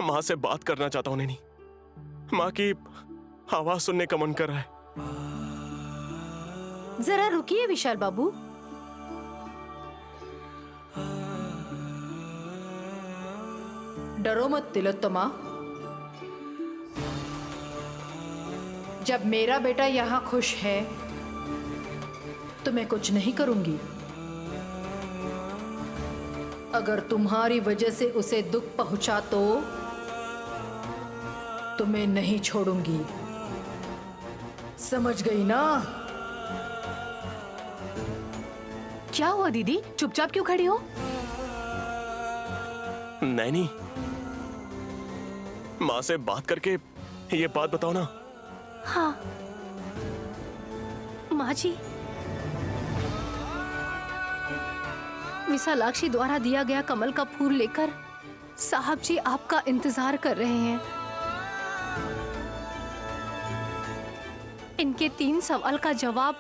माँ से बात करना चाहता हूँ नैनी। माँ की आवाज सुनने का मन कर रहा है। जरा रुकिए विशाल बाबू। डरो मत तिलोत्तमा। जब मेरा बेटा यहाँ खुश है तो मैं कुछ नहीं करूंगी। अगर तुम्हारी वजह से उसे दुख पहुंचा तो मैं नहीं छोड़ूंगी, समझ गई ना? क्या हुआ दीदी, चुपचाप क्यों खड़ी हो? नैनी, माँ से बात करके ये बात बताओ ना। हाँ माँ जी, विशालाक्षी द्वारा दिया गया कमल का फूल लेकर साहब जी आपका इंतजार कर रहे हैं। इनके 3 सवाल का जवाब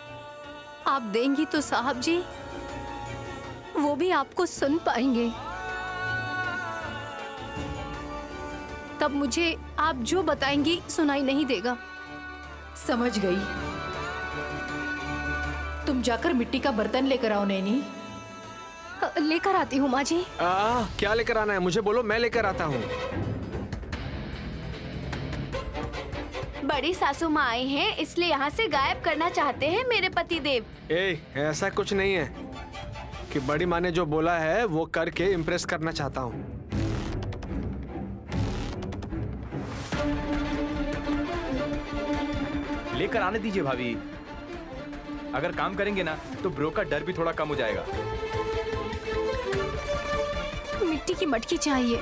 आप देंगी तो साहब जी वो भी आपको सुन पाएंगे। तब मुझे आप जो बताएंगी सुनाई नहीं देगा। समझ गई। तुम जाकर मिट्टी का बर्तन लेकर आओ नैनी। लेकर आती हूँ माँ जी। क्या लेकर आना है मुझे बोलो, मैं लेकर आता हूँ। बड़ी सासू माँ आई हैं, इसलिए यहाँ से गायब करना चाहते हैं मेरे पति देव। ऐसा कुछ नहीं है कि बड़ी माँ ने जो बोला है वो करके इम्प्रेस करना चाहता हूँ। लेकर आने दीजिए भाभी। अगर काम करेंगे ना तो ब्रो का डर भी थोड़ा कम हो जाएगा। मिट्टी की मटकी चाहिए।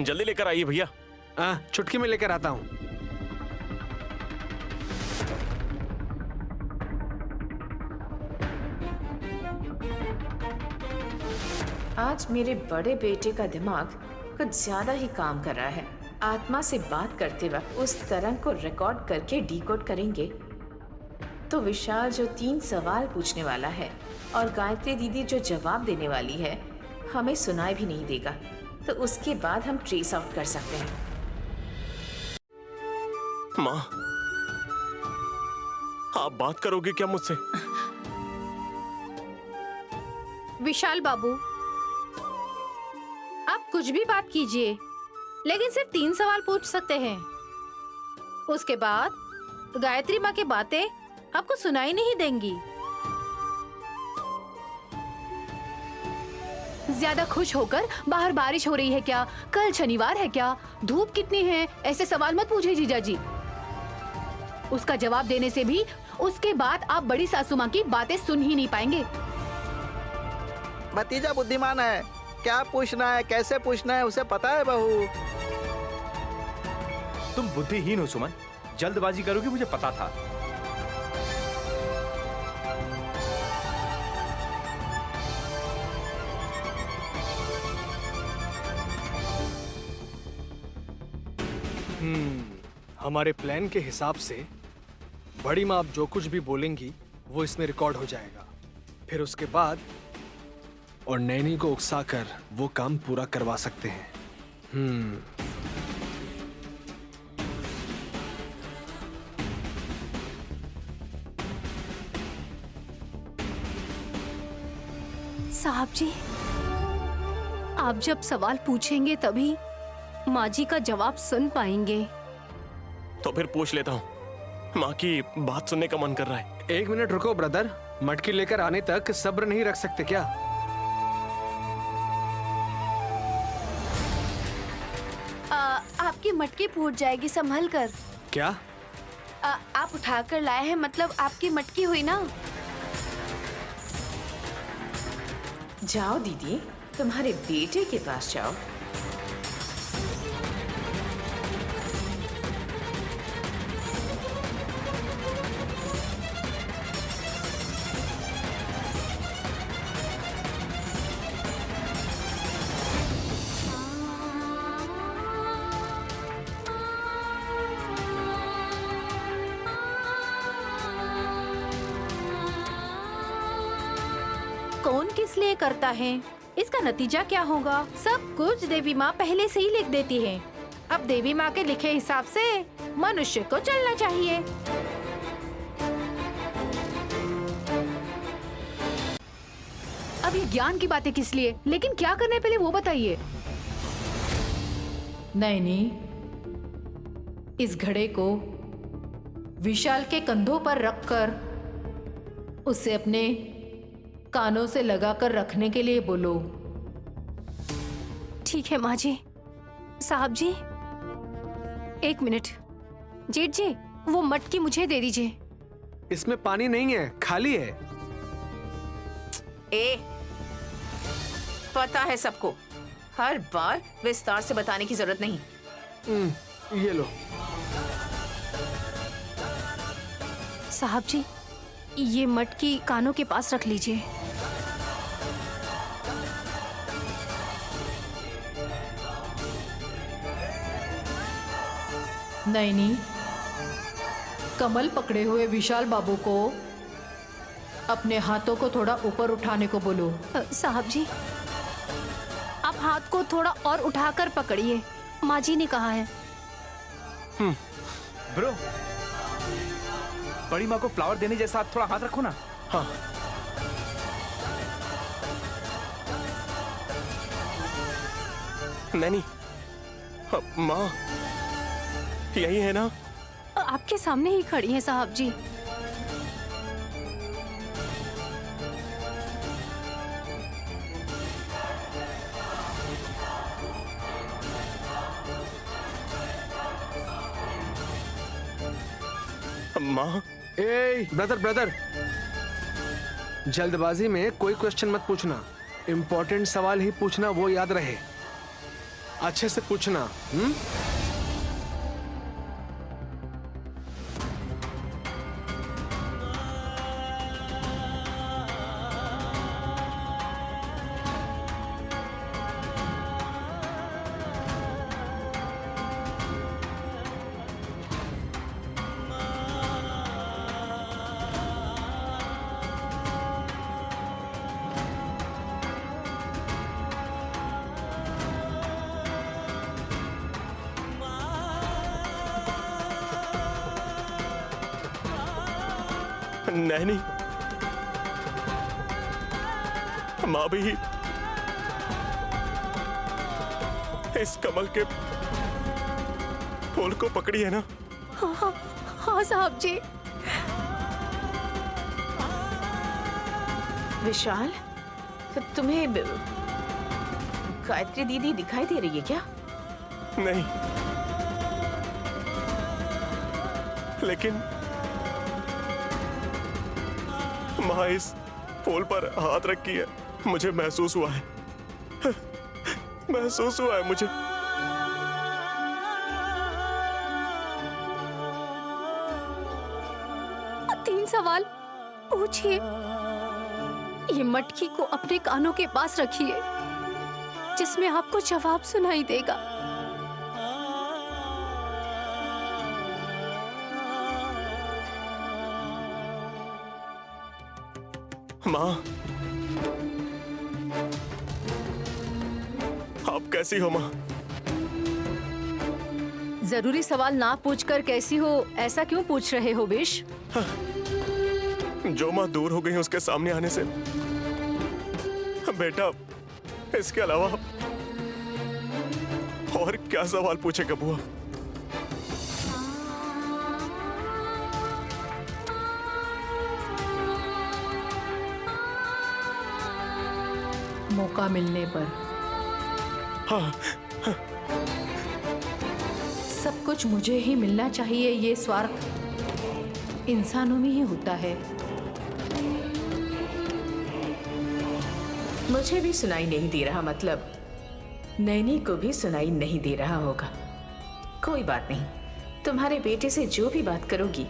जल्दी लेकर आइए भैया। चुटकी में लेकर आता हूँ। आज मेरे बड़े बेटे का दिमाग कुछ ज्यादा ही काम कर रहा है। आत्मा से बात करते वक्त उस तरंग को रिकॉर्ड करके डिकोड करेंगे तो विशाल जो 3 सवाल पूछने वाला है और गायत्री दीदी जो जवाब देने वाली है हमें सुनाई भी नहीं देगा, तो उसके बाद हम ट्रेस आउट कर सकते हैं। माँ, आप बात करोगे क्या मुझसे? विशाल बाबू, आप कुछ भी बात कीजिए, लेकिन सिर्फ 3 सवाल पूछ सकते हैं। उसके बाद गायत्री माँ की बातें आपको सुनाई नहीं देंगी। ज्यादा खुश होकर बाहर बारिश हो रही है क्या, कल शनिवार है क्या, धूप कितनी है, ऐसे सवाल मत पूछिए जीजा जी। उसका जवाब देने से भी उसके बाद आप बड़ी सासू माँ की बातें सुन ही नहीं पाएंगे। भतीजा बुद्धिमान है, क्या पूछना है कैसे पूछना है उसे पता है बहू। तुम बुद्धिहीन हो सुमन, जल्दबाजी करोगी मुझे पता था। हमारे प्लान के हिसाब से बड़ी माँ आप जो कुछ भी बोलेंगी वो इसमें रिकॉर्ड हो जाएगा। फिर उसके बाद और नैनी को उकसाकर वो काम पूरा करवा सकते हैं। साहब जी, आप जब सवाल पूछेंगे तभी माँ जी का जवाब सुन पाएंगे। तो फिर पूछ लेता हूँ। माँ की बात सुनने का मन कर रहा है। 1 मिनट रुको ब्रदर, मटकी लेकर आने तक सब्र नहीं रख सकते क्या? आपकी मटकी फूट जाएगी, संभल कर। क्या? आप उठाकर लाए हैं, मतलब आपकी मटकी हुई ना। जाओ दीदी, तुम्हारे बेटे के पास जाओ। कौन किस लिए करता है इसका नतीजा क्या होगा? सब कुछ देवी माँ पहले से ही लिख देती है। अब देवी माँ के लिखे हिसाब से मनुष्य को चलना चाहिए। अब ये ज्ञान की बातें किस लिए, लेकिन क्या करना है पहले वो बताइए। नैनी, इस घड़े को विशाल के कंधों पर रखकर उसे अपने कानों से लगाकर रखने के लिए बोलो। ठीक है माँ जी। साहब जी, 1 मिनट। जेठ जी, वो मटकी मुझे दे दीजिए। इसमें पानी नहीं है, खाली है। ए, पता है सबको, हर बार विस्तार से बताने की जरूरत नहीं। ये लो। साहब जी, ये मटकी कानों के पास रख लीजिए। नैनी, कमल पकड़े हुए विशाल बाबू को अपने हाथों को थोड़ा ऊपर उठाने को बोलो। साहब जी, आप हाथ को थोड़ा और उठाकर पकड़िए, माँ जी ने कहा है। ब्रो, बड़ी माँ को फ्लावर देने जैसा आप थोड़ा हाथ रखो ना। हाँ। नैनी, माँ यही है ना? आपके सामने ही खड़ी है साहब जी। माँ, ए ब्रदर ब्रदर, जल्दबाजी में कोई क्वेश्चन मत पूछना। इंपॉर्टेंट सवाल ही पूछना, वो याद रहे। अच्छे से पूछना। नैनी, माँ भी इस कमल के फूल को पकड़ी है ना? हाँ साहब जी। विशाल, तो तुम्हें गायत्री दीदी दिखाई दे रही है क्या? नहीं, लेकिन माँ इस फूल पर हाथ रखी है, मुझे महसूस हुआ है। महसूस हुआ है मुझे। तीन सवाल पूछिए। ये मटकी को अपने कानों के पास रखिए, जिसमें आपको जवाब सुनाई देगा। माँ, आप कैसी हो माँ? जरूरी सवाल ना पूछकर कैसी हो ऐसा क्यों पूछ रहे हो विश? जो माँ दूर हो गई उसके सामने आने से बेटा, इसके अलावा और क्या सवाल पूछेगा बुआ? मौका मिलने पर हाँ, सब कुछ मुझे ही मिलना चाहिए, ये स्वार्थ इंसानों में ही होता है। मुझे भी सुनाई नहीं दे रहा, मतलब नैनी को भी सुनाई नहीं दे रहा होगा। कोई बात नहीं, तुम्हारे बेटे से जो भी बात करोगी,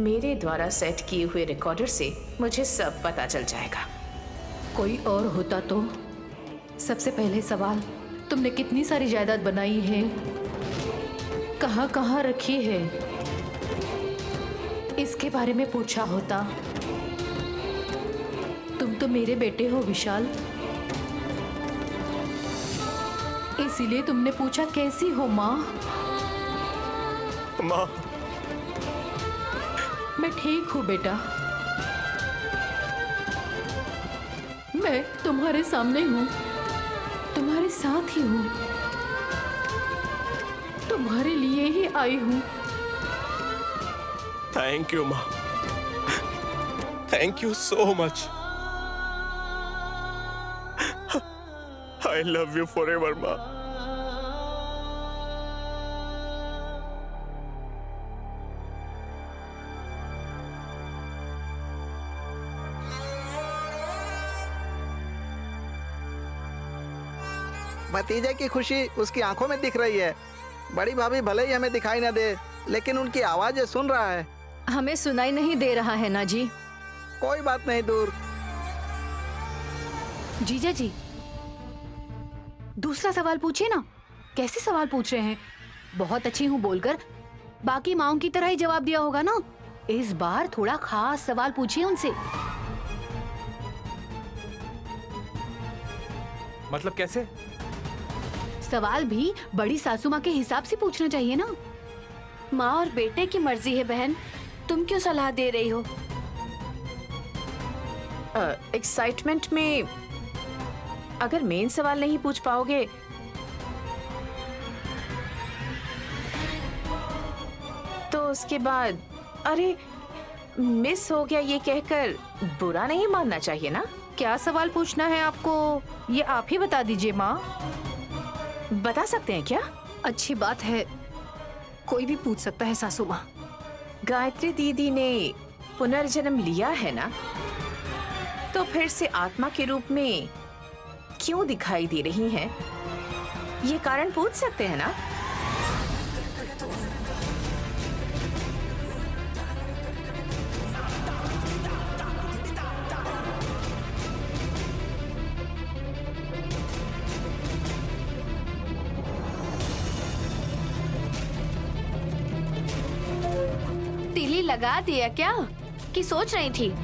मेरे द्वारा सेट किए हुए रिकॉर्डर से मुझे सब पता चल जाएगा। कोई और होता तो। सबसे पहले सवाल, तुमने कितनी सारी जायदाद बनाई है, कहाँ कहाँ रखी है, इसके बारे में पूछा होता। तुम तो मेरे बेटे हो विशाल, इसीलिए तुमने पूछा कैसी हो माँ। माँ, मैं ठीक हूँ बेटा। मैं तुम्हारे सामने हूँ, तुम्हारे साथ ही हूँ, तुम्हारे लिए ही आई हूँ। थैंक यू माँ, thank you so much. I love you forever माँ। भतीजे की खुशी उसकी आंखों में दिख रही है। बड़ी भाभी भले ही हमें दिखाई ना दे, लेकिन उनकी आवाज सुन रहा है। हमें सुनाई नहीं दे रहा है ना जी। कोई बात नहीं, दूर। जीजा जी, दूसरा सवाल पूछिए ना। कैसे सवाल पूछ रहे हैं? बहुत अच्छी हूँ बोलकर बाकी माओं की तरह ही जवाब दिया होगा ना। इस बार थोड़ा खास सवाल पूछिए उनसे। मतलब कैसे? सवाल भी बड़ी सासू माँ के हिसाब से पूछना चाहिए ना। माँ और बेटे की मर्जी है बहन, तुम क्यों सलाह दे रही हो? एक्साइटमेंट में अगर मेन सवाल नहीं पूछ पाओगे तो उसके बाद अरे मिस हो गया ये कहकर बुरा नहीं मानना चाहिए ना। क्या सवाल पूछना है आपको, ये आप ही बता दीजिए माँ। बता सकते हैं क्या? अच्छी बात है, कोई भी पूछ सकता है सासू माँ। गायत्री दीदी ने पुनर्जन्म लिया है ना, तो फिर से आत्मा के रूप में क्यों दिखाई दे रही हैं? ये कारण पूछ सकते हैं ना। तिली लगा दिया क्या कि सोच रही थी?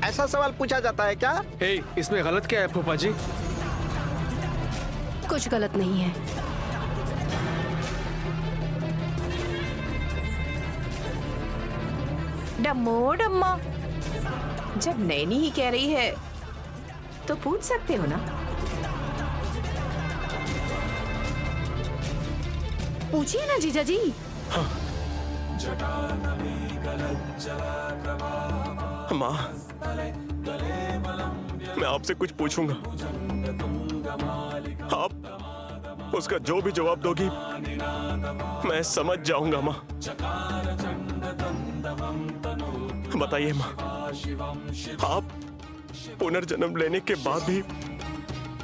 ऐसा सवाल पूछा जाता है क्या? हे, इसमें गलत क्या है फूफा जी? कुछ गलत नहीं है। डम्मो डम्मा, जब नैनी ही कह रही है तो पूछ सकते हो ना। पूछिए ना जीजा जी। माँ, मैं आपसे कुछ पूछूंगा, आप उसका जो भी जवाब दोगी मैं समझ जाऊंगा माँ। बताइए माँ, आप पुनर्जन्म लेने के बाद भी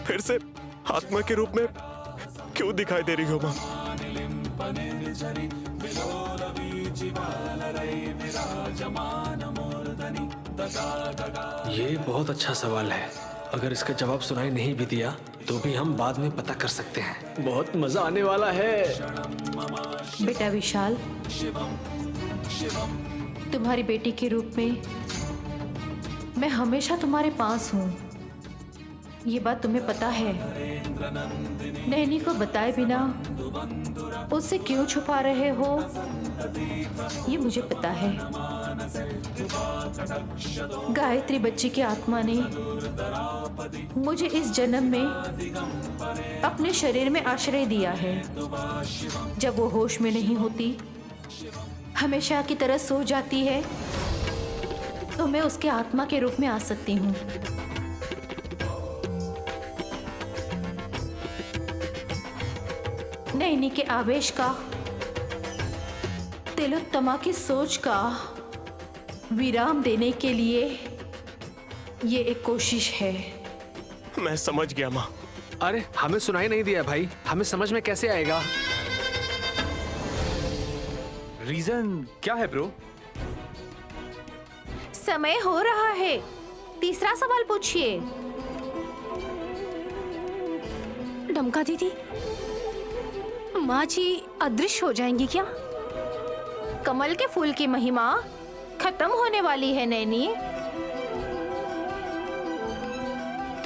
फिर से आत्मा के रूप में क्यों दिखाई दे रही हो माँ? ये बहुत अच्छा सवाल है। अगर इसका जवाब सुनाई नहीं भी दिया तो भी हम बाद में पता कर सकते हैं। बहुत मजा आने वाला है। बेटा विशाल, तुम्हारी बेटी के रूप में मैं हमेशा तुम्हारे पास हूँ, ये बात तुम्हें पता है। नैनी को बताए बिना उससे क्यों छुपा रहे हो, ये मुझे पता है। गायत्री बच्ची की आत्मा ने मुझे इस जन्म में अपने शरीर में आश्रय दिया है। जब वो होश में नहीं होती, हमेशा की तरह सो जाती है, तो मैं उसके आत्मा के रूप में आ सकती हूँ। नैनी के आवेश का, तिलोत्तमा की सोच का विराम देने के लिए ये एक कोशिश है। मैं समझ गया माँ। अरे हमें सुनाई नहीं दिया भाई, हमें समझ में कैसे आएगा? रीजन क्या है ब्रो? समय हो रहा है, तीसरा सवाल पूछिए। डमका दीदी, माँ जी अदृश्य हो जाएंगी क्या? कमल के फूल की महिमा खत्म होने वाली है नैनी।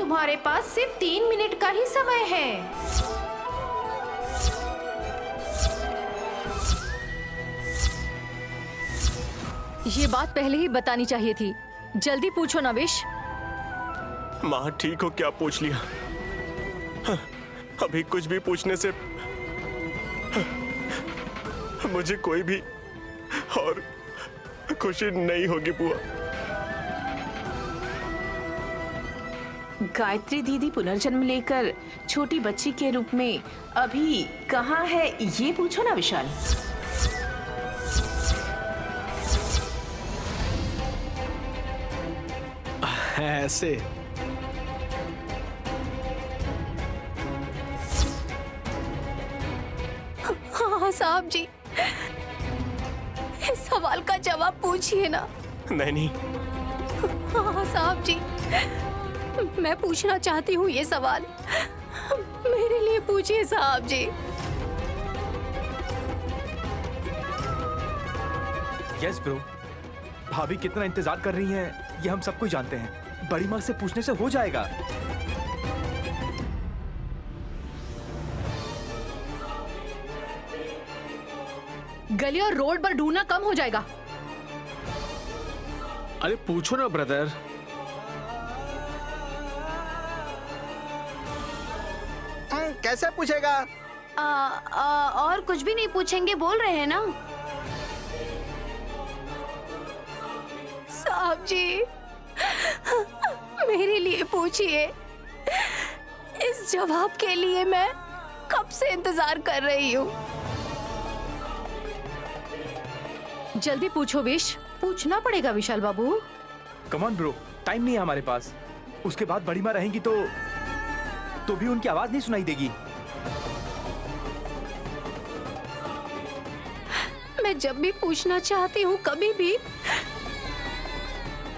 तुम्हारे पास सिर्फ 3 मिनट का ही समय है। ये बात पहले ही बतानी चाहिए थी। जल्दी पूछो ना विश। माँ ठीक हो क्या पूछ लिया? हाँ, अभी कुछ भी पूछने से मुझे कोई भी और खुशी नहीं होगी बुआ। गायत्री दीदी पुनर्जन्म लेकर छोटी बच्ची के रूप में अभी कहाँ है ये पूछो ना विशाल। ऐसे हाँ साहब जी, इस सवाल का जवाब पूछिए ना। नहीं हाँ साहब जी, मैं पूछना चाहती हूँ ये सवाल, मेरे लिए पूछिए साहब जी। यस ब्रो, भाभी कितना इंतजार कर रही हैं ये हम सब कुछ जानते हैं। बड़ी माँ से पूछने से हो जाएगा। गली और रोड पर ढूंढना कम हो जाएगा। अरे पूछो ना ब्रदर। कैसे पूछेगा? और कुछ भी नहीं पूछेंगे बोल रहे हैं ना साहब जी। मेरे लिए पूछिए, इस जवाब के लिए मैं कब से इंतजार कर रही हूँ। जल्दी पूछो विश। पूछना पड़ेगा विशाल बाबू। कम ऑन ब्रो, टाइम नहीं है हमारे पास। उसके बाद बड़ी माँ रहेंगी तो भी उनकी आवाज नहीं सुनाई देगी। मैं जब भी पूछना चाहती हूँ कभी भी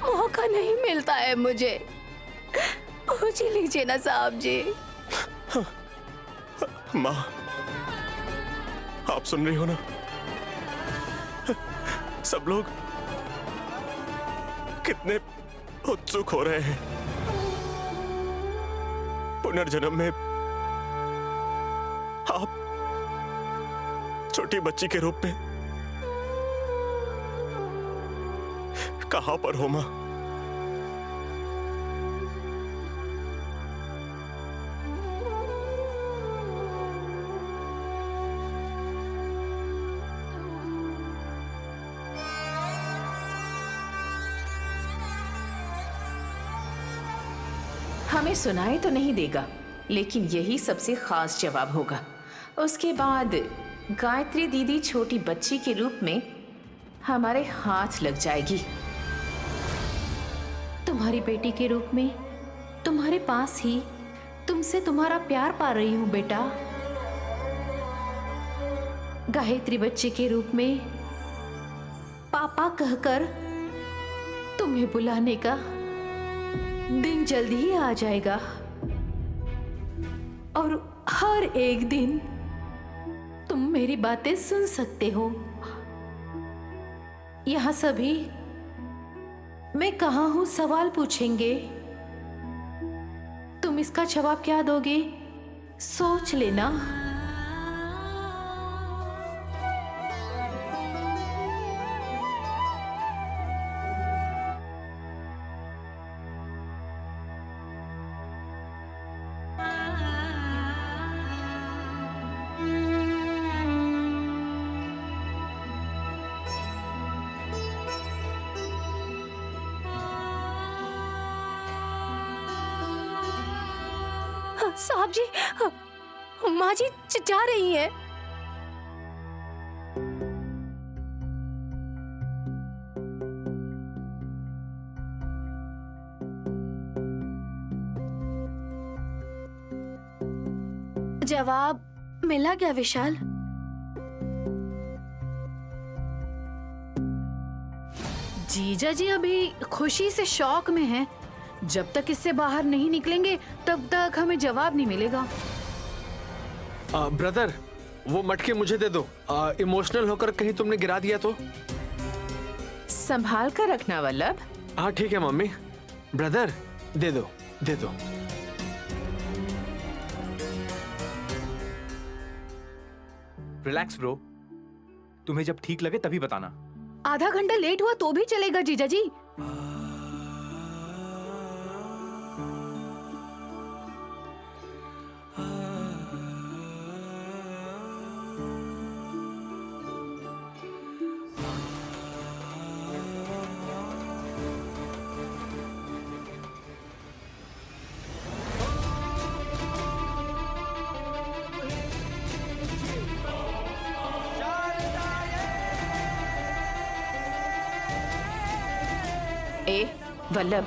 मौका नहीं मिलता है मुझे। पूछ ही लीजिए ना साहब जी। माँ आप सुन रही हो ना? सब लोग कितने उत्सुक हो रहे हैं। पुनर्जन्म में आप छोटी बच्ची के रूप में कहां पर हो मां? हमें सुनाई तो नहीं देगा, लेकिन यही सबसे खास जवाब होगा। उसके बाद गायत्री दीदी छोटी बच्ची के रूप में हमारे हाथ लग जाएगी। तुम्हारी बेटी के रूप में तुम्हारे पास ही तुमसे तुम्हारा प्यार पा रही हूँ बेटा। गायत्री बच्चे के रूप में पापा कहकर तुम्हें बुलाने का दिन जल्दी ही आ जाएगा। और हर एक दिन तुम मेरी बातें सुन सकते हो। यहां सभी मैं कहाँ हूं सवाल पूछेंगे। तुम इसका जवाब क्या दोगे सोच लेना। साहब जी, माँ जी जा रही है। जवाब मिला क्या विशाल? जीजा जी अभी खुशी से शौक में हैं। जब तक इससे बाहर नहीं निकलेंगे तब तक हमें जवाब नहीं मिलेगा। ब्रदर वो मटके मुझे दे दो। इमोशनल होकर कहीं तुमने गिरा दिया तो। संभाल कर रखना वल्लभ। हाँ ठीक है मम्मी। ब्रदर दे दो दे दो। रिलैक्स ब्रो, तुम्हें जब ठीक लगे तभी बताना। आधा घंटा लेट हुआ तो भी चलेगा जीजा जी। ए वल्लभ,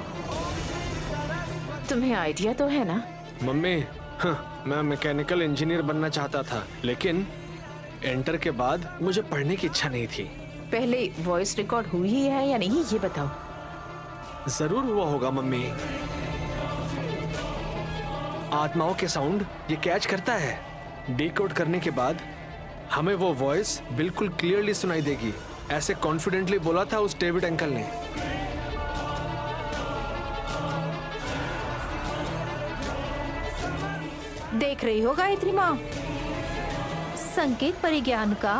तुम्हें आइडिया तो है ना? मम्मी, मैं मैकेनिकल इंजीनियर बनना चाहता था, लेकिन इंटर के बाद मुझे पढ़ने की इच्छा नहीं थी। पहले वॉइस रिकॉर्ड हुई है या नहीं ये बताओ। जरूर हुआ होगा मम्मी। आत्माओं के साउंड ये कैच करता है। डिकोड करने के बाद हमें वो वॉइस बिल्कुल क्लियरली सुनाई देगी, ऐसे कॉन्फिडेंटली बोला था उस डेविड अंकल ने। देख रही हो गायत्री माँ, संकेत परिज्ञान का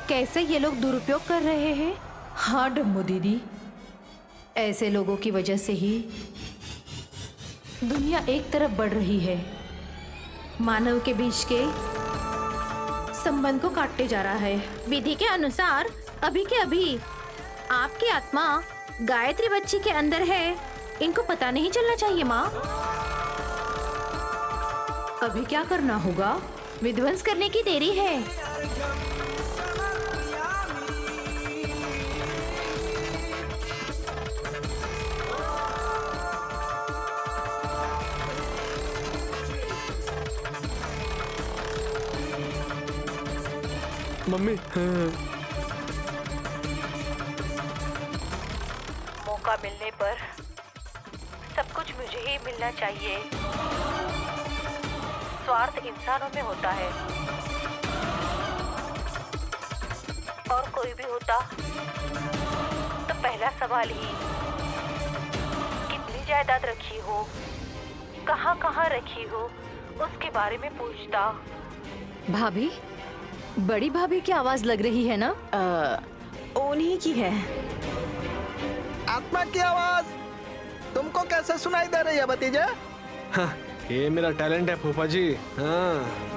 कैसे ये लोग दुरुपयोग कर रहे हैं। हाँ डम्मू दीदी, ऐसे लोगों की वजह से ही दुनिया एक तरफ बढ़ रही है, मानव के बीच के संबंध को काटते जा रहा है। विधि के अनुसार अभी के अभी आपकी आत्मा गायत्री बच्ची के अंदर है, इनको पता नहीं चलना चाहिए माँ। अभी क्या करना होगा? विध्वंस करने की देरी है। मम्मी, मौका मिलने पर सब कुछ मुझे ही मिलना चाहिए। स्वार्थ इंसानों में होता है, और कोई भी होता तो पहला सवाल ही कितनी जायदाद रखी हो, कहाँ कहाँ रखी हो, उसके बारे में पूछता। भाभी, बड़ी भाभी की आवाज लग रही है ना? उन्हीं की है। आत्मा की आवाज तुमको कैसे सुनाई दे रही है भतीजा? हाँ, ये मेरा टैलेंट है फूफा जी। हाँ।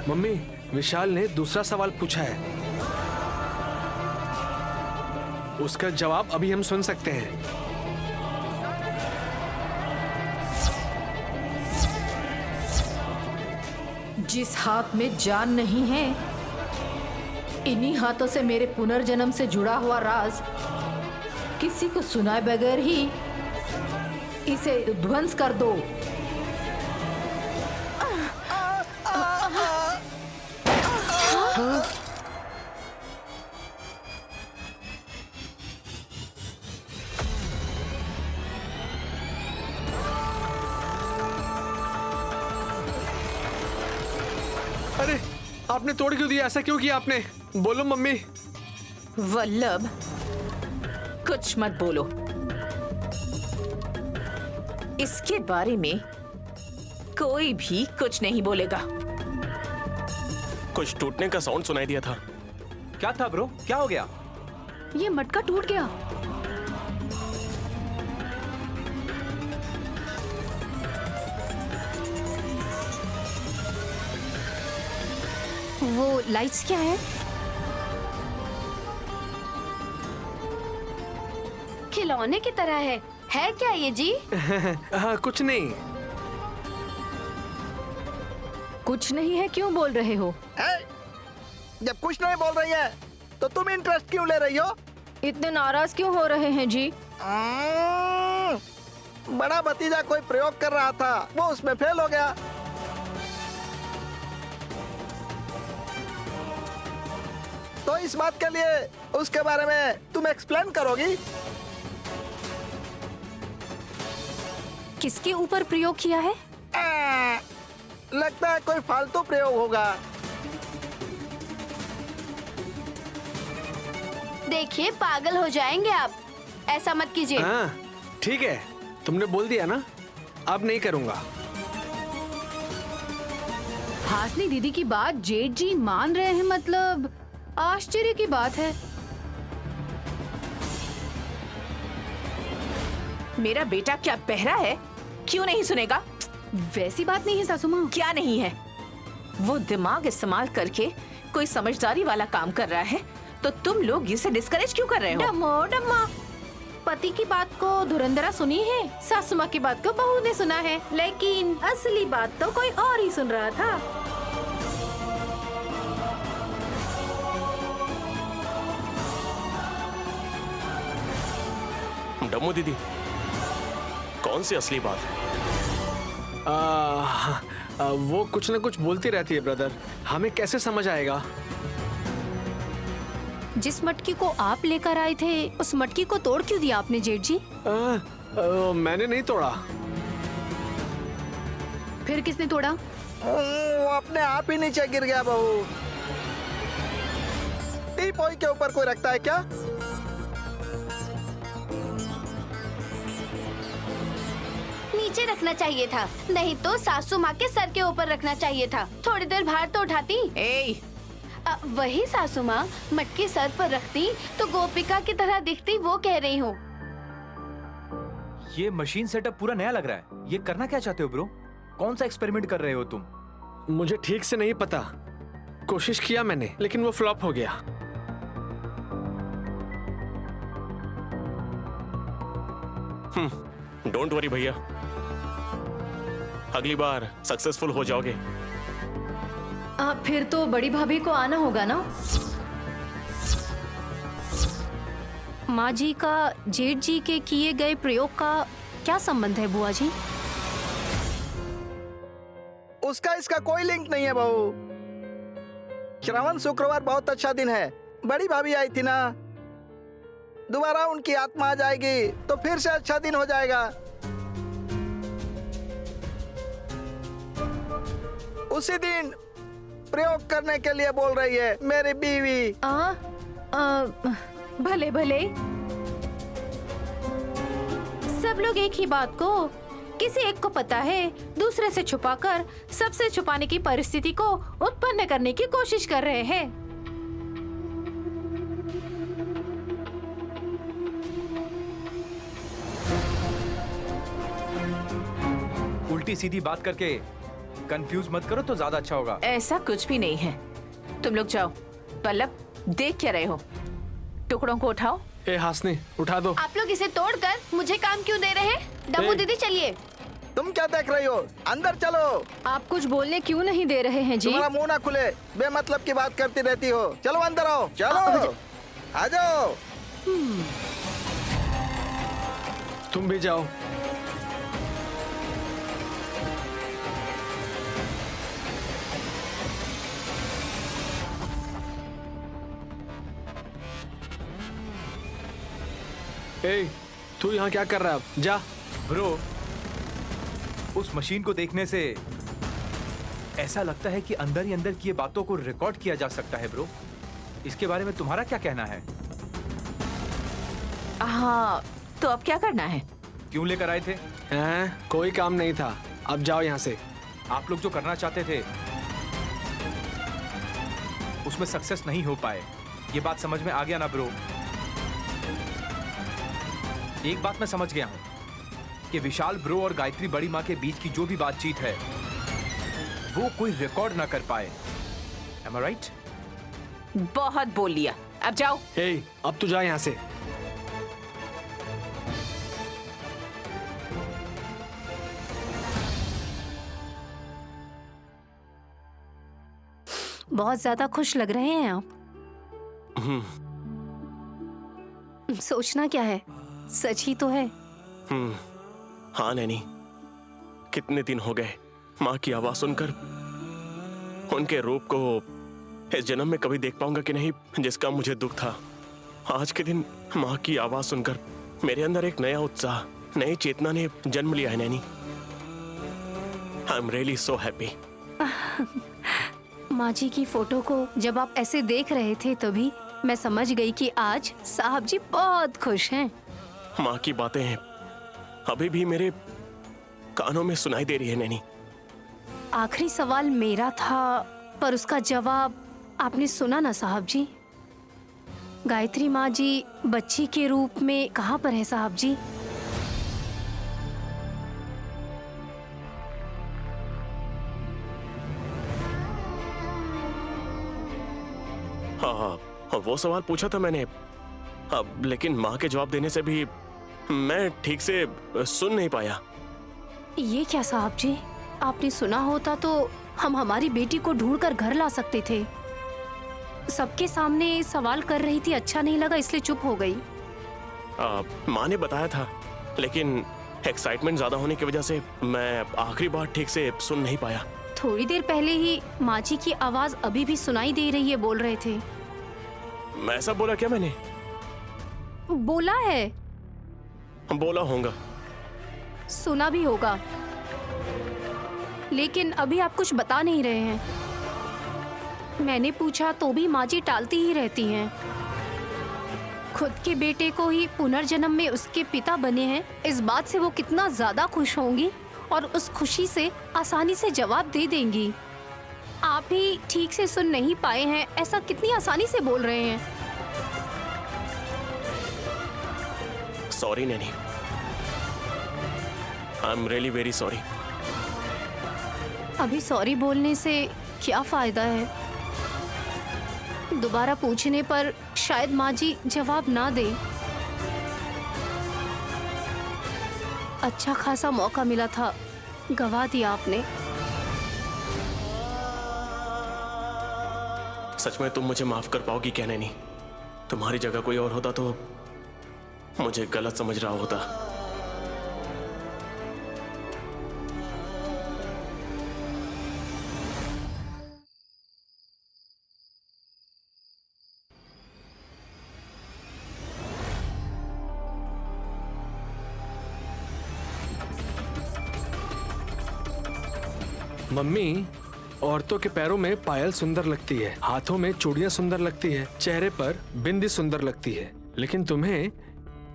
मम्मी, विशाल ने दूसरा सवाल पूछा है, उसका जवाब अभी हम सुन सकते हैं। जिस हाथ में जान नहीं है, इन्हीं हाथों से मेरे पुनर्जन्म से जुड़ा हुआ राज किसी को सुनाए बगैर ही इसे ध्वंस कर दो। अरे, आपने तोड़ क्यों दिया? ऐसा क्यों किया आपने? बोलो मम्मी। वल्लभ, कुछ मत बोलो। इसके बारे में कोई भी कुछ नहीं बोलेगा। कुछ टूटने का साउंड सुनाई दिया था। क्या था ब्रो, क्या हो गया? ये मटका टूट गया। वो लाइट्स क्या है? खिलौने की तरह है क्या ये जी? हाँ, कुछ नहीं। कुछ नहीं है क्यों बोल रहे हो? जब कुछ नहीं बोल रही है तो तुम इंटरेस्ट क्यों ले रही हो? इतने नाराज क्यों हो रहे हैं जी? बड़ा भतीजा कोई प्रयोग कर रहा था, वो उसमें फेल हो गया। तो इस बात के लिए उसके बारे में तुम एक्सप्लेन करोगी? किसके ऊपर प्रयोग किया है? लगता है कोई फालतू प्रयोग होगा। देखिए पागल हो जाएंगे आप, ऐसा मत कीजिए। हाँ ठीक है, तुमने बोल दिया ना, अब नहीं करूँगा। हासनी दीदी की बात जेठ जी मान रहे हैं, मतलब आश्चर्य की बात है। मेरा बेटा क्या बहरा है? क्यों नहीं सुनेगा? वैसी बात नहीं है सासू माँ। क्या नहीं है? वो दिमाग इस्तेमाल करके कोई समझदारी वाला काम कर रहा है, तो तुम लोग इसे डिस्करेज क्यों कर रहे हो? डम्मा, पति की बात को धुरंधरा सुनी है, सासू माँ की बात को बहू ने सुना है, लेकिन असली बात तो कोई और ही सुन रहा था। डम्मू दीदी, कौन सी असली बात है? वो कुछ न कुछ बोलती रहती है ब्रदर, हमें कैसे समझ आएगा? जिस मटकी को आप लेकर आए थे, उस मटकी को तोड़ क्यों दिया आपने जेठ जी? मैंने नहीं तोड़ा। फिर किसने तोड़ा? वो अपने आप ही नीचे गिर गया बहू। टीपॉय के ऊपर कोई रखता है क्या? नीचे रखना चाहिए था, नहीं तो सासू माँ के सर के ऊपर रखना चाहिए था। थोड़ी देर बाहर तो उठाती। वही सासू माँ, मटकी सर पर रखती तो गोपिका की तरह दिखती, वो कह रही हूँ। ये मशीन सेटअप पूरा नया लग रहा है। ये करना क्या चाहते हो ब्रो? कौन सा एक्सपेरिमेंट कर रहे हो तुम? मुझे ठीक से नहीं पता, कोशिश किया मैंने, लेकिन वो फ्लॉप हो गया। डोंट वरी भैया, अगली बार सक्सेसफुल हो जाओगे। फिर तो बड़ी भाभी को आना होगा ना? माँ जी का जेठ जी के किए गए प्रयोग का क्या संबंध है बुआ जी? उसका इसका कोई लिंक नहीं है बहू। श्रावण शुक्रवार बहुत अच्छा दिन है। बड़ी भाभी आई थी ना, दोबारा उनकी आत्मा आ जाएगी तो फिर से अच्छा दिन हो जाएगा। उसी दिन प्रयोग करने के लिए बोल रही है मेरी बीवी। भले भले, सब लोग एक ही बात को किसी एक को पता है, दूसरे से छुपाकर सबसे छुपाने की परिस्थिति को उत्पन्न करने की कोशिश कर रहे हैं। उल्टी सीधी बात करके कंफ्यूज मत करो तो ज्यादा अच्छा होगा। ऐसा कुछ भी नहीं है। तुम लोग जाओ। पल्लव, देख क्या रहे हो? टुकड़ों को उठाओ। ए हासनी, उठा दो। आप लोग इसे तोड़कर मुझे काम क्यों दे रहे हैं? डब्बू दीदी चलिए। तुम क्या देख रही हो? अंदर चलो। आप कुछ बोलने क्यों नहीं दे रहे हैं जी? तुम्हारा मुंह ना खुले, बेमतलब की बात करती रहती हो। चलो अंदर आओ। चलो आ जाओ। तुम भी जाओ। ए, तू यहाँ क्या कर रहा है? अब जा। ब्रो, उस मशीन को देखने से ऐसा लगता है कि अंदर ही अंदर की ये बातों को रिकॉर्ड किया जा सकता है। ब्रो, इसके बारे में तुम्हारा क्या कहना है? हाँ, तो अब क्या करना है? क्यों लेकर आए थे? कोई काम नहीं था, अब जाओ यहाँ से। आप लोग जो करना चाहते थे उसमें सक्सेस नहीं हो पाए, ये बात समझ में आ गया ना ब्रो? एक बात मैं समझ गया हूं कि विशाल ब्रो और गायत्री बड़ी माँ के बीच की जो भी बातचीत है वो कोई रिकॉर्ड ना कर पाए। Am I right? बहुत बोल लिया, अब जाओ। अब तू जा यहाँ से। बहुत ज्यादा खुश लग रहे हैं आप। सोचना क्या है, सच ही तो है। हाँ नैनी, कितने दिन हो गए माँ की आवाज सुनकर। उनके रूप को इस जन्म में कभी देख पाऊंगा कि नहीं जिसका मुझे दुख था। आज के दिन माँ की आवाज सुनकर मेरे अंदर एक नया उत्साह, नई चेतना ने जन्म लिया है Naini. I am really so happy. माँ जी की फोटो को जब आप ऐसे देख रहे थे तभी मैं समझ गई कि आज साहब जी बहुत खुश हैं। माँ की बातें अभी भी मेरे कानों में सुनाई दे रही है नैनी। आखिरी सवाल मेरा था पर उसका जवाब आपने सुना ना साहब जी। गायत्री माँ जी बच्ची के रूप में कहाँ पर है साहब जी? हाँ, वो सवाल पूछा था मैंने, अब लेकिन माँ के जवाब देने से भी मैं ठीक से सुन नहीं पाया। ये क्या साहब जी, आपने सुना होता तो हम हमारी बेटी को ढूंढकर घर ला सकते थे। सबके सामने सवाल कर रही थी, अच्छा नहीं लगा इसलिए चुप हो गई। माँ ने बताया था लेकिन एक्साइटमेंट ज्यादा होने की वजह से मैं आखिरी बार ठीक से सुन नहीं पाया। थोड़ी देर पहले ही माँ जी की आवाज अभी भी सुनाई दे रही है बोल रहे थे। मैं ऐसा बोला क्या मैंने? बोला है, बोला होगा, सुना भी होगा, लेकिन अभी आप कुछ बता नहीं रहे हैं। मैंने पूछा तो भी माँ जी टालती ही रहती हैं। खुद के बेटे को ही पुनर्जन्म में उसके पिता बने हैं, इस बात से वो कितना ज्यादा खुश होंगी और उस खुशी से आसानी से जवाब दे देंगी। आप ही ठीक से सुन नहीं पाए हैं, ऐसा कितनी आसानी से बोल रहे हैं। Sorry Naini, I am really very sorry. अभी सॉरी बोलने से क्या फायदा है? दोबारा पूछने पर शायद माँ जी जवाब ना दे। अच्छा खासा मौका मिला था, गवा दिया आपने। सच में तुम मुझे माफ कर पाओगी क्या नैनी? तुम्हारी जगह कोई और होता तो मुझे गलत समझ रहा होता। मम्मी, औरतों के पैरों में पायल सुंदर लगती है, हाथों में चूड़ियां सुंदर लगती है, चेहरे पर बिंदी सुंदर लगती है, लेकिन तुम्हें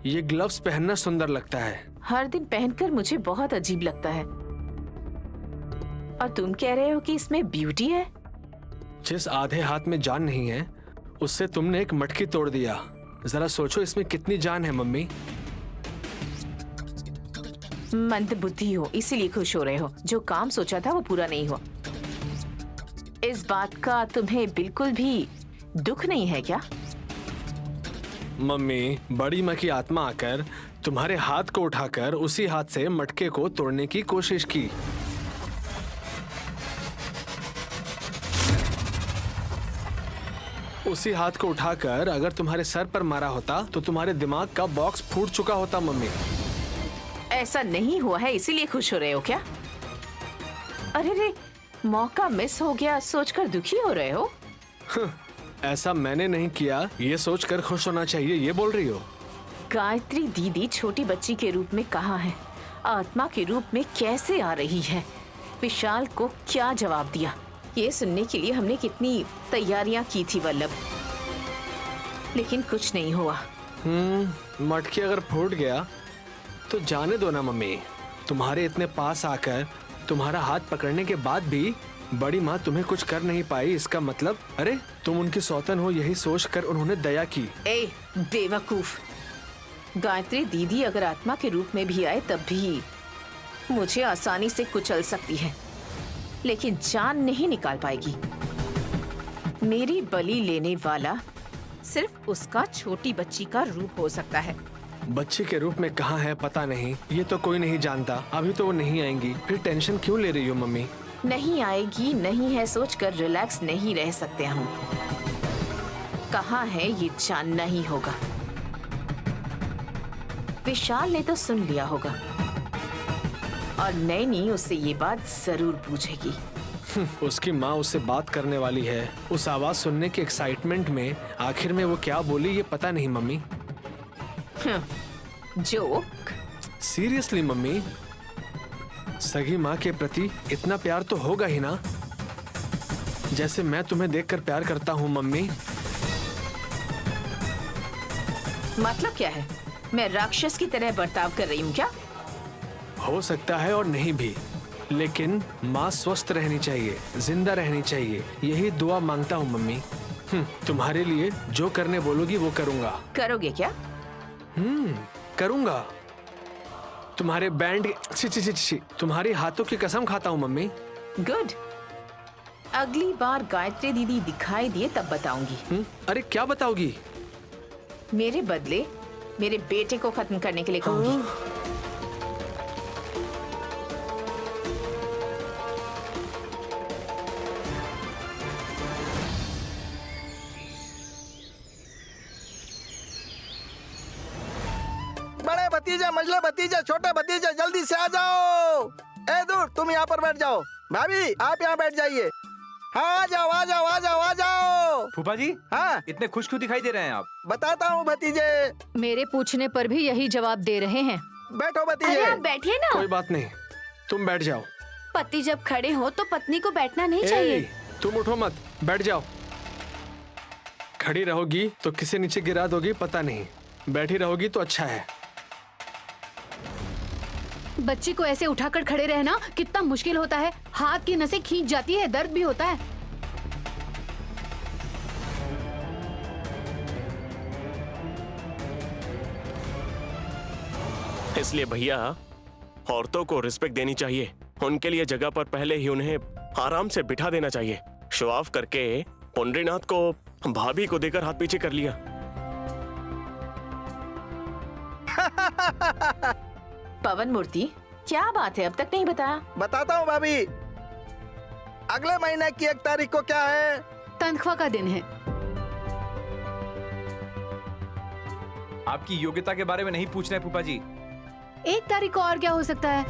ये ग्लव्स पहनना सुंदर लगता है। हर दिन पहनकर मुझे बहुत अजीब लगता है। और तुम कह रहे हो कि इसमें ब्यूटी है? जिस आधे हाथ में जान नहीं है उससे तुमने एक मटकी तोड़ दिया। जरा सोचो इसमें कितनी जान है मम्मी। मंद बुद्धि हो इसीलिए खुश हो रहे हो। जो काम सोचा था वो पूरा नहीं हुआ, इस बात का तुम्हें बिल्कुल भी दुख नहीं है क्या? मम्मी, बड़ी माँ की आत्मा आकर तुम्हारे हाथ को उठाकर उसी हाथ से मटके को तोड़ने की कोशिश की। उसी हाथ को उठाकर अगर तुम्हारे सर पर मारा होता तो तुम्हारे दिमाग का बॉक्स फूट चुका होता मम्मी। ऐसा नहीं हुआ है इसीलिए खुश हो रहे हो क्या? अरे रे, मौका मिस हो गया सोचकर दुखी हो रहे हो? ऐसा मैंने नहीं किया, ये सोचकर खुश होना चाहिए, ये बोल रही हो? गायत्री दीदी छोटी बच्ची के रूप में कहाँ है, आत्मा के रूप में कैसे आ रही है? विशाल को क्या जवाब दिया? ये सुनने के लिए हमने कितनी तैयारियां की थी वल्लभ, लेकिन कुछ नहीं हुआ। मटकी अगर फूट गया तो जाने दो ना मम्मी। तुम्हारे इतने पास आकर तुम्हारा हाथ पकड़ने के बाद भी बड़ी माँ तुम्हें कुछ कर नहीं पाई, इसका मतलब अरे तुम उनकी सौतन हो, यही सोचकर उन्होंने दया की। ए बेवकूफ, गायत्री दीदी अगर आत्मा के रूप में भी आए तब भी मुझे आसानी से कुचल सकती है, लेकिन जान नहीं निकाल पाएगी। मेरी बलि लेने वाला सिर्फ उसका छोटी बच्ची का रूप हो सकता है। बच्चे के रूप में कहाँ है पता नहीं, ये तो कोई नहीं जानता। अभी तो वो नहीं आएंगी, फिर टेंशन क्यों ले रही हो मम्मी? नहीं आएगी नहीं है सोचकर रिलैक्स नहीं रह सकते हम। कहाँ है ये जानना ही होगा। विशाल ने तो सुन लिया होगा और नैनी उससे ये बात जरूर पूछेगी। उसकी माँ उससे बात करने वाली है। उस आवाज सुनने के एक्साइटमेंट में आखिर में वो क्या बोली ये पता नहीं मम्मी। जोक। सीरियसली मम्मी, सगी माँ के प्रति इतना प्यार तो होगा ही ना, जैसे मैं तुम्हें देखकर प्यार करता हूँ मम्मी। मतलब क्या है? मैं राक्षस की तरह बर्ताव कर रही हूँ क्या? हो सकता है और नहीं भी, लेकिन माँ स्वस्थ रहनी चाहिए, जिंदा रहनी चाहिए, यही दुआ मांगता हूँ मम्मी। तुम्हारे लिए जो करने बोलोगी वो करूँगा। करोगे क्या? करूँगा। तुम्हारे बैंड छी छी छी छी, तुम्हारे हाथों की कसम खाता हूँ मम्मी। गुड। अगली बार गायत्री दीदी दिखाई दिए तब बताऊंगी। अरे क्या बताओगी? मेरे बदले मेरे बेटे को खत्म करने के लिए कहूंगी। बड़े भतीजा, मझले भतीजा, छोटे भतीजा, जल्दी से आ जाओ। ए दूर, तुम यहाँ पर बैठ जाओ। भाभी आप यहाँ बैठ जाइए। हाँ आ जाओ आ जाओ आ जाओ आ जाओ। फूफा जी, हाँ इतने खुश क्यों दिखाई दे रहे हैं आप? बताता हूँ भतीजे। मेरे पूछने पर भी यही जवाब दे रहे हैं। बैठो अरे भतीजे। आप बैठिए ना। कोई बात नहीं, तुम बैठ जाओ। पति जब खड़े हो तो पत्नी को बैठना नहीं चाहिए। ए, तुम उठो मत, बैठ जाओ। खड़ी रहोगी तो किसे नीचे गिरा दोगी पता नहीं, बैठी रहोगी तो अच्छा है। बच्ची को ऐसे उठाकर खड़े रहना कितना मुश्किल होता है। हाथ की नसें खींच जाती है, दर्द भी होता है। इसलिए भैया, औरतों को रिस्पेक्ट देनी चाहिए। उनके लिए जगह पर पहले ही उन्हें आराम से बिठा देना चाहिए। शो ऑफ करके पुंडरीनाथ को भाभी को देकर हाथ पीछे कर लिया। पवन मूर्ति, क्या बात है? अब तक नहीं बताया। बताता हूँ भाभी। अगले महीने की 1 तारीख को क्या है? तनख्वाह का दिन है। आपकी योग्यता के बारे में नहीं पूछ रहे फूफा जी। 1 तारीख को और क्या हो सकता है?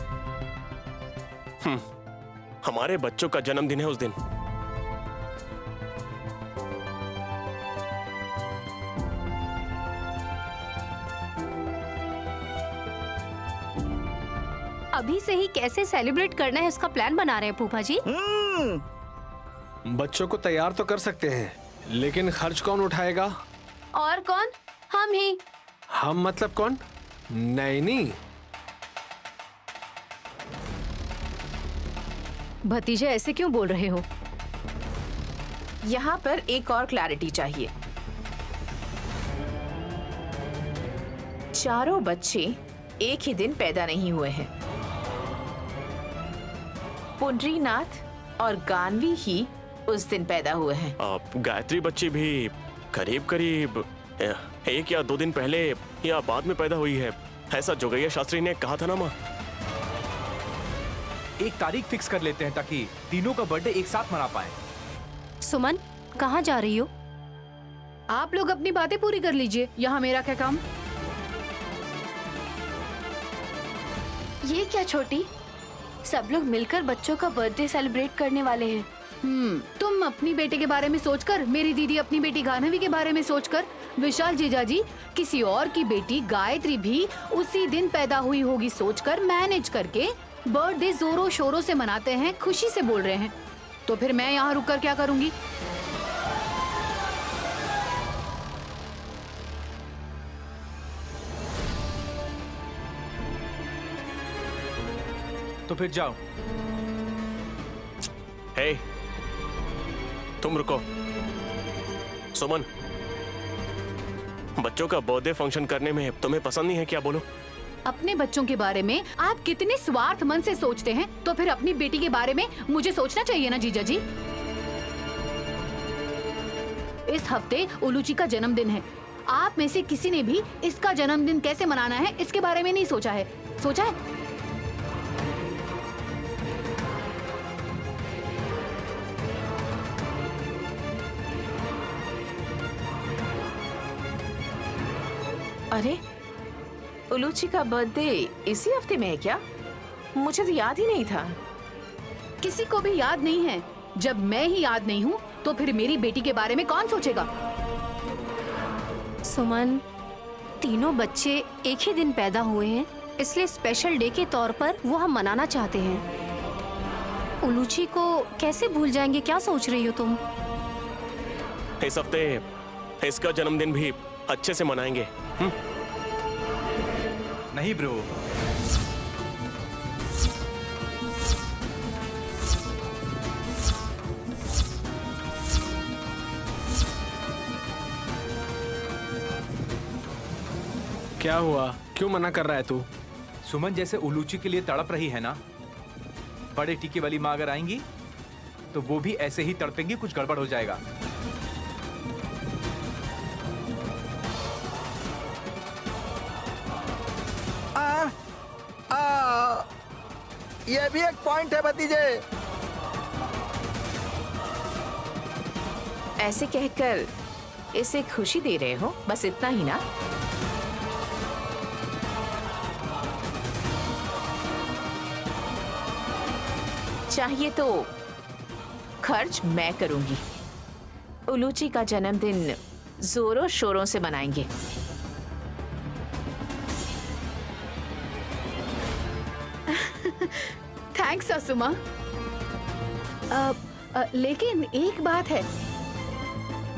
हमारे बच्चों का जन्मदिन है उस दिन। अभी से ही कैसे सेलिब्रेट करना है उसका प्लान बना रहे हैं फूफा जी। बच्चों को तैयार तो कर सकते हैं, लेकिन खर्च कौन उठाएगा? और कौन? हम ही। हम मतलब कौन? नैनी। भतीजे ऐसे क्यों बोल रहे हो? यहाँ पर एक और क्लैरिटी चाहिए। चारों बच्चे एक ही दिन पैदा नहीं हुए हैं। पुंडरीनाथ और गानवी ही उस दिन पैदा हुए हैं। गायत्री बच्ची भी करीब करीब 1 या 2 दिन पहले या बाद में पैदा हुई है, ऐसा जोगैया शास्त्री ने कहा था ना माँ। एक तारीख फिक्स कर लेते हैं ताकि तीनों का बर्थडे एक साथ मना पाए। सुमन, कहाँ जा रही हो? आप लोग अपनी बातें पूरी कर लीजिए, यहाँ मेरा क्या काम। ये क्या छोटी, सब लोग मिलकर बच्चों का बर्थडे सेलिब्रेट करने वाले हैं। तुम अपनी बेटे के बारे में सोचकर, मेरी दीदी अपनी बेटी गानवी के बारे में सोचकर, विशाल जीजाजी किसी और की बेटी गायत्री भी उसी दिन पैदा हुई होगी सोचकर मैनेज करके बर्थडे जोरों शोरों से मनाते हैं, खुशी से बोल रहे हैं। तो फिर मैं यहाँ रुककर क्या करूंगी? तो फिर जाओ। हे, तुम रुको। सुमन, बच्चों का बर्थडे फंक्शन करने में तुम्हें पसंद नहीं है क्या? बोलो। अपने बच्चों के बारे में आप कितने स्वार्थ मन से सोचते हैं, तो फिर अपनी बेटी के बारे में मुझे सोचना चाहिए ना जीजा जी। इस हफ्ते उलूची का जन्मदिन है। आप में से किसी ने भी इसका जन्मदिन कैसे मनाना है इसके बारे में नहीं सोचा है? सोचा है? अरे, उलूची का बर्थडे इसी हफ्ते में है क्या? मुझे तो याद ही नहीं था। किसी को भी याद नहीं है। जब मैं ही याद नहीं हूँ तो फिर मेरी बेटी के बारे में कौन सोचेगा? सुमन, तीनों बच्चे एक ही दिन पैदा हुए हैं, इसलिए स्पेशल डे के तौर पर वो हम मनाना चाहते हैं। उलूची को कैसे भूल जाएंगे? क्या सोच रही हो तुम? इस हफ्ते इसका जन्मदिन भी अच्छे से मनाएंगे। नहीं ब्रो, क्या हुआ? क्यों मना कर रहा है तू? सुमन जैसे उलूची के लिए तड़प रही है ना, बड़े टीके वाली माँ अगर आएंगी तो वो भी ऐसे ही तड़पेंगी, कुछ गड़बड़ हो जाएगा। ये भी एक पॉइंट है भतीजे। ऐसे कहकर इसे खुशी दे रहे हो, बस इतना ही ना? चाहिए तो खर्च मैं करूंगी। उलूची का जन्मदिन जोरों शोरों से मनाएंगे। थैंक्स सासू माँ। लेकिन एक बात है,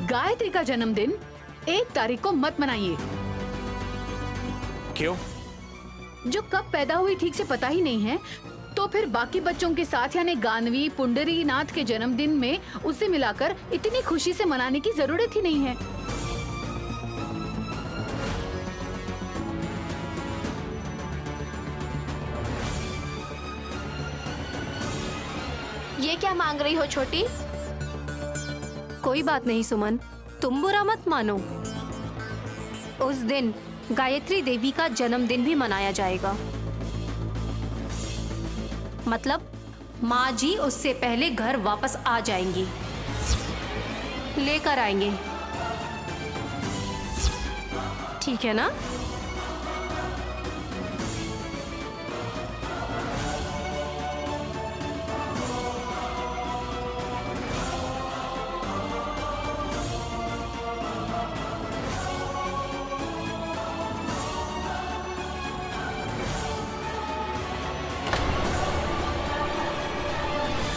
गायत्री का जन्मदिन 1 तारीख को मत मनाइए। क्यों? जो कब पैदा हुई ठीक से पता ही नहीं है, तो फिर बाकी बच्चों के साथ यानी गानवी पुंडरी नाथ के जन्मदिन में उसे मिलाकर इतनी खुशी से मनाने की जरूरत ही नहीं है। ये क्या मांग रही हो छोटी? कोई बात नहीं सुमन, तुम बुरा मत मानो। उस दिन गायत्री देवी का जन्मदिन भी मनाया जाएगा। मतलब माँ जी उससे पहले घर वापस आ जाएंगी, लेकर आएंगे। ठीक है ना?